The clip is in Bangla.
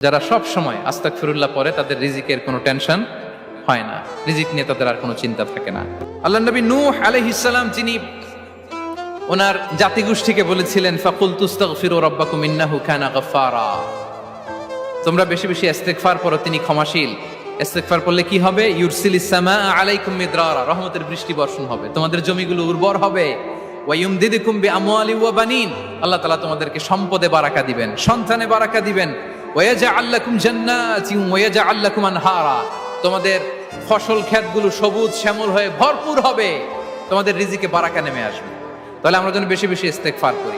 যারা সব সময় আস্তাগফিরুল্লাহ পড়ে তাদের রিজিকের কোনো টেনশন হয় না, রিজিক নিয়ে তাদের আর কোনো চিন্তা থাকে না। আল্লাহ নবী নূহ আলাইহিস সালাম যিনি ওনার জাতিগোষ্ঠীকে বলেছিলেন ফাকুল তুস্তাগফিরু রাব্বাকুম ইন্নাহু কানা গাফফারা, তোমরা বেশি বেশি ইস্তিগফার পড়ো, তিনি ক্ষমাশীল। ইস্তিগফার করলে কি হবে? ইউরসিলিস সামাআ আলাইকুম মিদরারা, রহমতের বৃষ্টি বর্ষণ হবে, তোমাদের জমিগুলো উর্বর হবে। ওয়া ইউমদিদুকুম বিআমওয়ালি ওয়া বানিন, আল্লাহ তাআলা তোমাদেরকে সম্পদে বারাকা দিবেন, সন্তানে বারাকা দিবেন। ওয়া ইয়াজআল লাকুম জান্নাতিন ওয়া ইয়াজআল লাকুম আনহারা, তোমাদের ফসল ক্ষেতগুলো সবুজ শ্যামল হয়ে ভরপুর হবে, তোমাদের রিজিকে বারাকা নেমে আসবে। তাহলে আমরা যেন বেশি বেশি ইস্তিগফার করি।